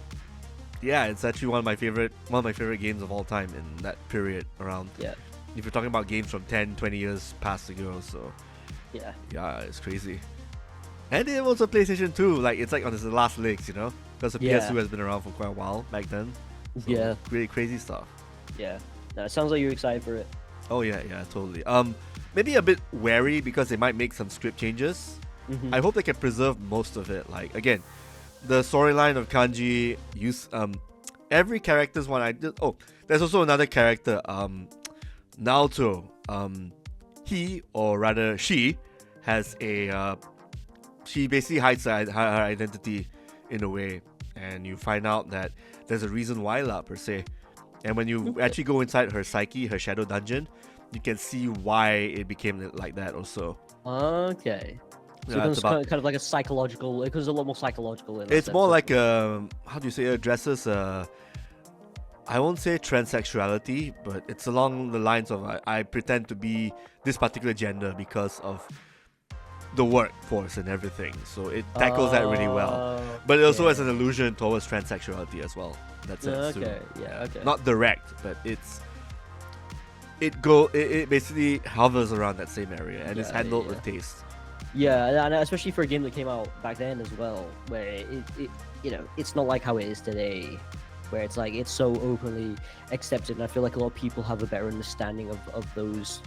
it's actually one of my favorite games of all time in that period around. If you're talking about games from 10, 20 years past ago, so it's crazy. And it was a PlayStation 2, like it's like on its last legs, because the PS2 has been around for quite a while back then. So really crazy stuff. No, it sounds like you're excited for it. Oh yeah, totally. Maybe a bit wary because they might make some script changes. I hope they can preserve most of it. Like again, the storyline of Kanji use every character's one. There's also another character, Naoto. He, or rather she, has a she basically hides her identity in a way, and you find out that there's a reason why per se. And when you actually go inside her psyche, her shadow dungeon, you can see why it became like that also. Okay. So it becomes kind of like a psychological, it becomes a lot more psychological. It's more like how do you say, it addresses I won't say transsexuality, but it's along the lines of I pretend to be this particular gender because of the workforce and everything. So it tackles that really well. But it also has an allusion towards transsexuality as well. That's it. Not direct, but it basically hovers around that same area and it's handled with taste. Yeah, and especially for a game that came out back then as well, where it it's not like how it is today, where it's like it's so openly accepted, and I feel like a lot of people have a better understanding of those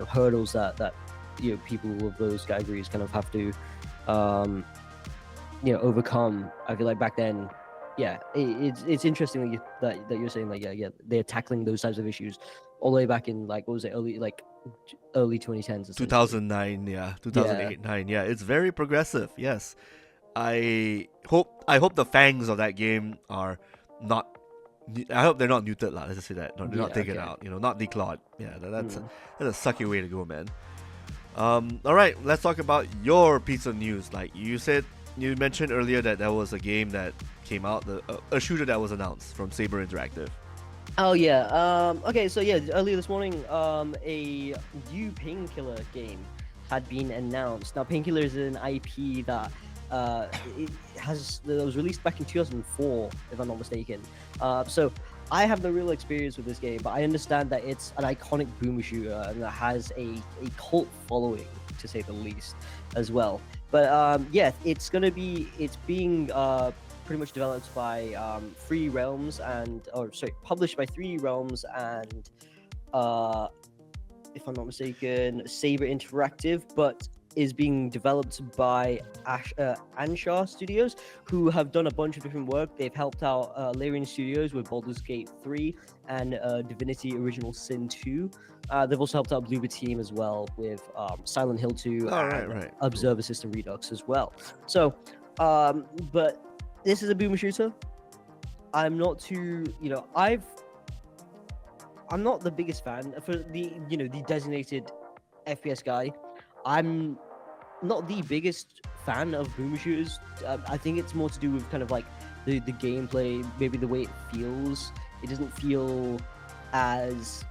hurdles that people of those categories kind of have to overcome. I feel like back then, it's interesting that you're saying like they're tackling those types of issues all the way back in like, what was it, early 2010s, 2009, 2008, 9. It's very progressive. Yes, I hope the fangs of that game are not. I hope they're not neutered, let's just say that. They're not taken out. Not declawed. That's a sucky way to go, man. All right, let's talk about your piece of news. Like you mentioned earlier that there was a game that came out, a shooter that was announced from Saber Interactive. Oh yeah. Okay, so earlier this morning, a new Painkiller game had been announced. Now, Painkiller is an IP that that was released back in 2004, if I'm not mistaken. So I have no real experience with this game, but I understand that it's an iconic boomer shooter and that has a cult following. to say the least, as well. But yeah, it's being pretty much developed by Three Realms published by Three Realms and if I'm not mistaken, Saber Interactive, but is being developed by Anshar Studios, who have done a bunch of different work. They've helped out Larian Studios with Baldur's Gate 3 and Divinity Original Sin 2. They've also helped out Bloober Team as well with Silent Hill 2 and Observer System Redux as well. So, but this is a boomer shooter. I'm not too, I'm not the biggest fan for the designated FPS guy. I'm not the biggest fan of boomer shooters. I think it's more to do with kind of like the gameplay, maybe the way it feels. It doesn't feel as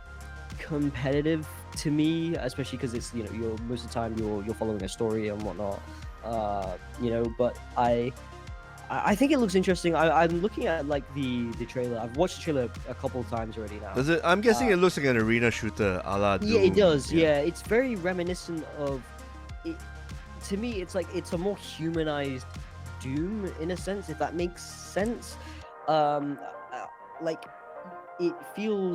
competitive to me, especially because it's you're most of the time you're following a story and whatnot. But I think it looks interesting. I'm looking at like the trailer. I've watched the trailer a couple of times already now. Does it? I'm guessing it looks like an arena shooter, a la Doom. Yeah, it does. Yeah, it's very reminiscent of. To me, it's like it's a more humanized Doom in a sense, if that makes sense. Like it feels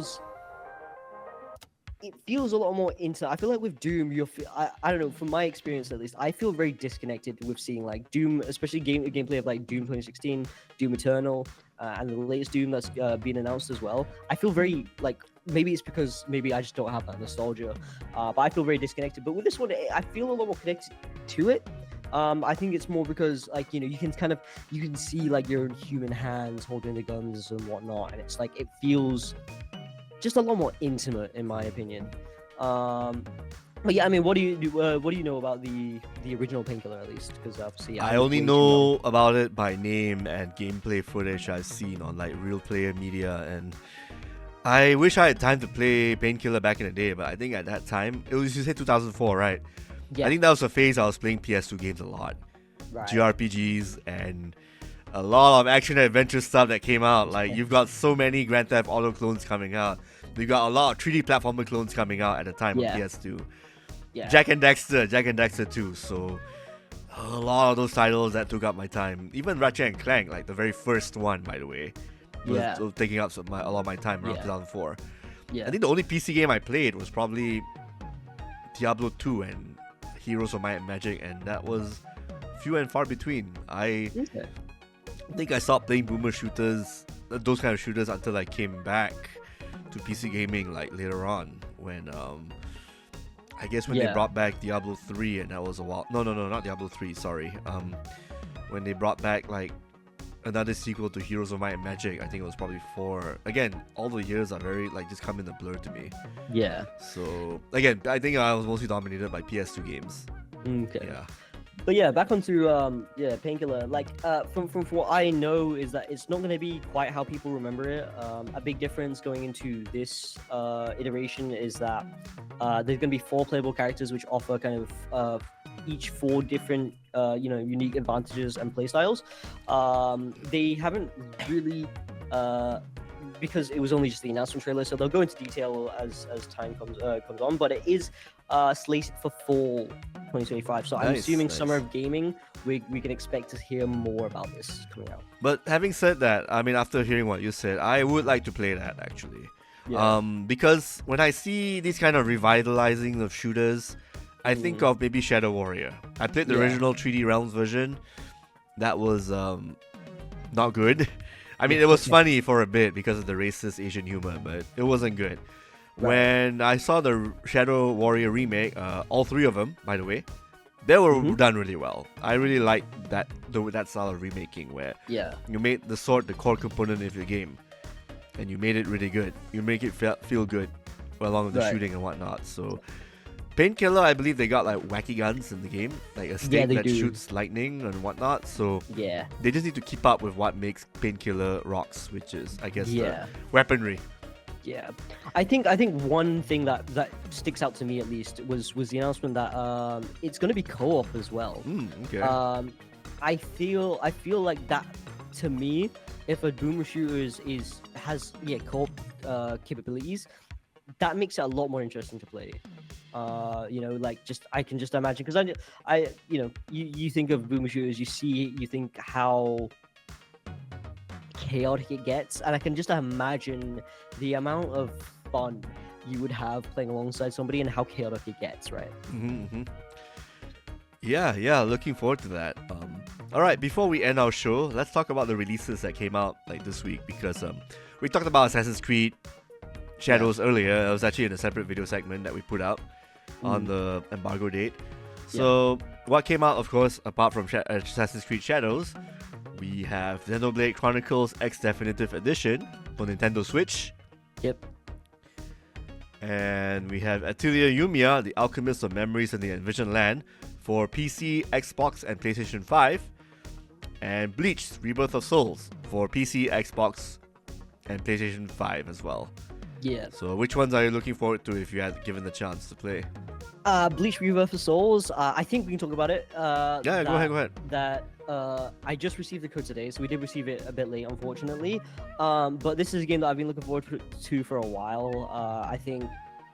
a lot more into. I feel like with Doom, I don't know, from my experience at least, I feel very disconnected with seeing like Doom, especially gameplay of like Doom 2016, Doom Eternal, and the latest Doom that's been announced as well. I feel very like, maybe it's because maybe I just don't have that nostalgia, but I feel very disconnected. But with this one, I feel a lot more connected to it. I think it's more because like you can see like your human hands holding the guns and whatnot, and it's like it feels just a lot more intimate in my opinion. But yeah, I mean, what do you know about the original Painkiller at least? Because obviously I only know about it by name and gameplay footage I've seen on like real player media, and I wish I had time to play Painkiller back in the day, but I think at that time, it was, you said 2004, right? Yeah. I think that was a phase I was playing PS2 games a lot. Right. JRPGs and a lot of action adventure stuff that came out. Like, you've got so many Grand Theft Auto clones coming out. You've got a lot of 3D platformer clones coming out at the time on PS2. Yeah. Jack and Dexter 2. So, a lot of those titles that took up my time. Even Ratchet and Clank, like the very first one, by the way, was taking up a lot of my time around 2004. Yeah. I think the only PC game I played was probably Diablo 2 and Heroes of Might and Magic, and that was few and far between. I think I stopped playing boomer shooters, those kind of shooters, until I came back to PC gaming like later on when I guess when they brought back Diablo 3, and that was a while. No, not Diablo 3, sorry. When they brought back like another sequel to Heroes of Might and Magic, I think it was probably 4. Again, all the years are very like just come in a blur to me. Yeah. So again, I think I was mostly dominated by PS2 games. Okay. Yeah. But yeah, back onto Painkiller. Like from what I know is that it's not going to be quite how people remember it. A big difference going into this iteration is that there's going to be 4 playable characters, which offer kind of each 4 different unique advantages and playstyles. They haven't really because it was only just the announcement trailer, so they'll go into detail as time comes on. But it is slated for fall 2025, so I'm assuming summer of gaming, we can expect to hear more about this coming out. But having said that, I mean, after hearing what you said, I would like to play that actually. Because when I see these kind of revitalizing of shooters, I think of maybe Shadow Warrior. I played the original 3D Realms version. That was not good. I mean, it was funny for a bit because of the racist Asian humor, but it wasn't good. Right. When I saw the Shadow Warrior remake, all 3 of them, by the way, they were done really well. I really liked that style of remaking where you made the sword the core component of your game, and you made it really good. You make it feel good along with the shooting and whatnot. So Painkiller, I believe they got like wacky guns in the game, like a stake that shoots lightning and whatnot. So they just need to keep up with what makes Painkiller rocks, which is, I guess, the weaponry. Yeah, I think one thing that sticks out to me at least was the announcement that it's going to be co-op as well. Okay. I feel like that, to me, if a boomer shooter has co-op capabilities, that makes it a lot more interesting to play. Like I can just imagine, because I you think of boomer shooters, you think how chaotic it gets, and I can just imagine the amount of fun you would have playing alongside somebody and how chaotic it gets, right? Yeah, looking forward to that. All right, before we end our show, let's talk about the releases that came out like this week, because we talked about Assassin's Creed Shadows earlier. It was actually in a separate video segment that we put out on the embargo date. So what came out, of course, apart from Assassin's Creed Shadows, we have Xenoblade Chronicles X Definitive Edition for Nintendo Switch. Yep. And we have Atelier Yumiya, The Alchemist of Memories in the Envisioned Land for PC, Xbox, and PlayStation 5. And Bleach, Rebirth of Souls for PC, Xbox, and PlayStation 5 as well. Yeah. So which ones are you looking forward to if you had given the chance to play? Bleach Rebirth of Souls. I think we can talk about it. Go ahead. That I just received the code today, so we did receive it a bit late, unfortunately. But this is a game that I've been looking forward to for a while. I think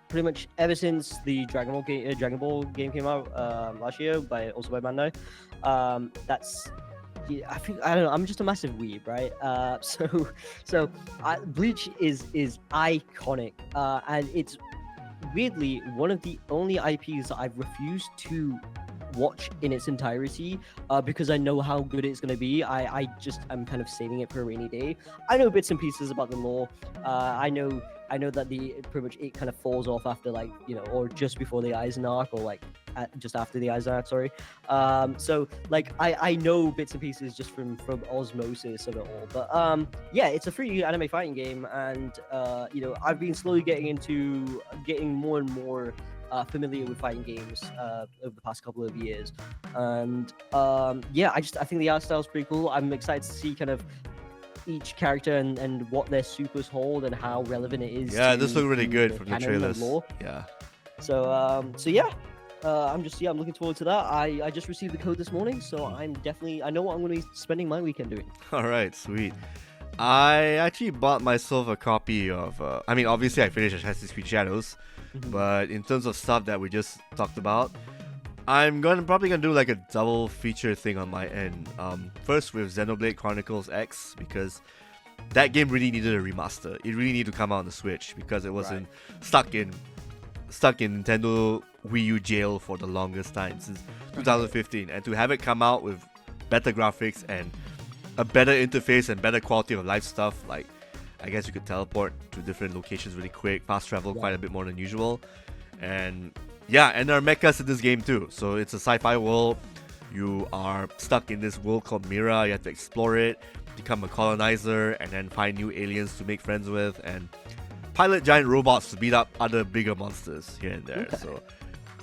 pretty much ever since the Dragon Ball game came out last year, also by Bandai. I don't know. I'm just a massive weeb, right? So Bleach is iconic, and it's weirdly one of the only IPs that I've refused to watch in its entirety, because I know how good it's going to be. I'm kind of saving it for a rainy day. I know bits and pieces about the lore. I know that pretty much it kind of falls off after, like, or just before the Eisen arc, or like just after the Eisen arc, sorry. So like I know bits and pieces just from osmosis of it all. But yeah, it's a free anime fighting game, and I've been slowly getting more and more familiar with fighting games over the past couple of years, and yeah, I think the art style is pretty cool. I'm excited to see kind of each character and what their supers hold and how relevant it is. Yeah, this looked really good from the trailers. Yeah. So yeah. I'm looking forward to that. I just received the code this morning, so I know what I'm going to be spending my weekend doing. All right, sweet. I actually bought myself a copy of, obviously I finished Assassin's Creed Shadows, but in terms of stuff that we just talked about, I'm probably gonna do like a double feature thing on my end. First with Xenoblade Chronicles X, because that game really needed a remaster. It really needed to come out on the Switch because it wasn't stuck in Nintendo Wii U jail for the longest time since 2015, and to have it come out with better graphics and a better interface and better quality of life stuff, like I guess you could teleport to different locations really quick, fast travel quite a bit more than usual, and yeah, and there are mechas in this game too. So it's a sci-fi world. You are stuck in this world called Mira. You have to explore it, become a colonizer, and then find new aliens to make friends with, and pilot giant robots to beat up other bigger monsters here and there. Okay. So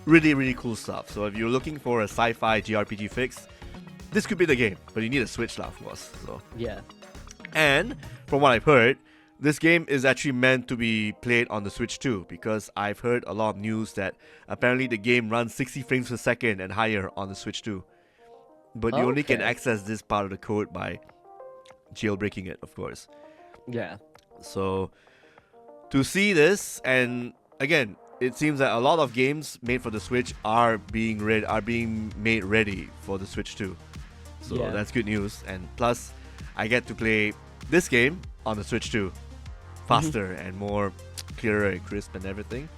really, really cool stuff. So if you're looking for a sci-fi JRPG fix, this could be the game. But you need a Switch, of course. So yeah. And from what I've heard, this game is actually meant to be played on the Switch too, because I've heard a lot of news that apparently the game runs 60 frames per second and higher on the Switch too. But you only can access this part of the code by jailbreaking it, of course. Yeah. So to see this, and again, it seems that a lot of games made for the Switch are being made ready for the Switch too. So that's good news. And plus, I get to play this game on the Switch too, faster and more clearer and crisp and everything.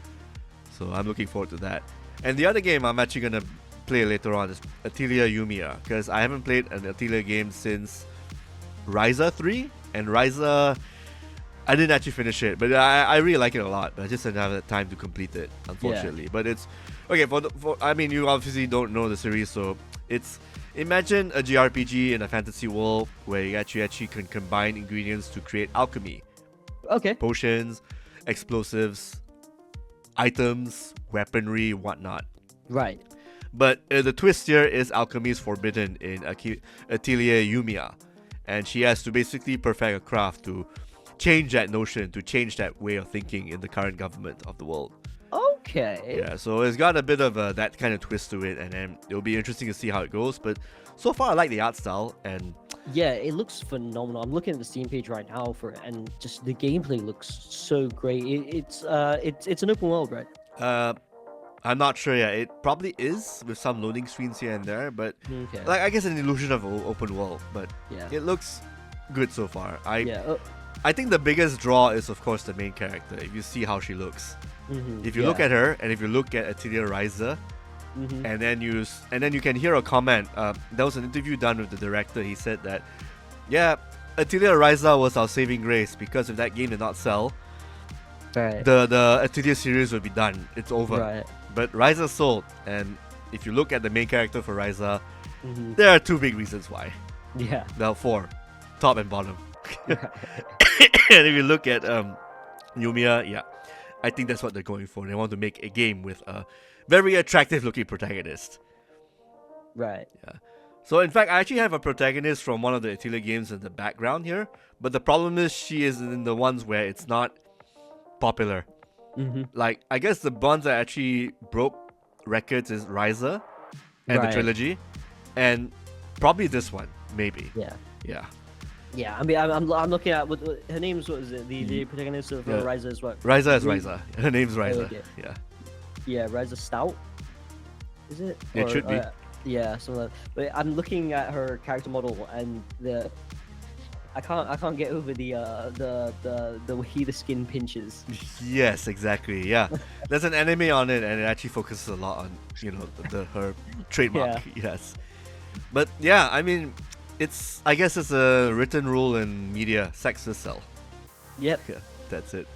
So I'm looking forward to that. And the other game I'm actually gonna play later on is Atelier Yumiya, because I haven't played an Atelier game since Ryza 3, and Ryza, I didn't actually finish it, but I really like it a lot. But I just didn't have the time to complete it, unfortunately. Yeah. But it's okay you obviously don't know the series, so it's, imagine a JRPG in a fantasy world where you actually can combine ingredients to create alchemy. Okay. Potions, explosives, items, weaponry, whatnot. Right. But the twist here is alchemy is forbidden in Atelier Yumiya, and she has to basically perfect a craft to change that notion, to change that way of thinking in the current government of the world. Okay. Yeah, so it's got a bit of that kind of twist to it, and then it'll be interesting to see how it goes. But so far, I like the art style, and Yeah, it looks phenomenal. I'm looking at the Steam page right now for it, and just the gameplay looks so great. It's an open world, right? I'm not sure yet. It probably is with some loading screens here and there, but Okay. like I guess an illusion of open world. But Yeah. it looks good so far. Yeah. I think the biggest draw is of course the main character. If you see how she looks, if you look at her, and if you look at Atelier Riser, and then you can hear a comment. There was an interview done with the director. He said that, yeah, Atelier Riser was our saving grace because if that game did not sell, right, the Atelier series would be done. It's over. right. But Riser sold, and if you look at the main character for Riser, there are two big reasons why. Yeah. Well, four, top and bottom. And if you look at Yumiya, yeah, I think that's what they're going for. They want to make a game with a very attractive looking protagonist. Right. Yeah. So in fact, I actually have a protagonist from one of the Atelier games in the background here, but the problem is she is in the ones where it's not popular. Like, I guess the ones that actually broke records is Riser and the trilogy, and probably this one, maybe. Yeah. Yeah. Yeah, I mean, I'm looking at what her name's, what is it? The protagonist of Riser is what? Riser is Riser. Her name's Riser. Okay. Yeah. Yeah, Riser Stout. Is it? It should be. Yeah, something like that. But I'm looking at her character model, and I can't get over the way the skin pinches. Yes, exactly. Yeah, there's an anime on it, and it actually focuses a lot on her trademark. Yeah. Yes, but yeah, I mean, I guess it's a written rule in media: sex is sell. Yep. Yeah, that's it.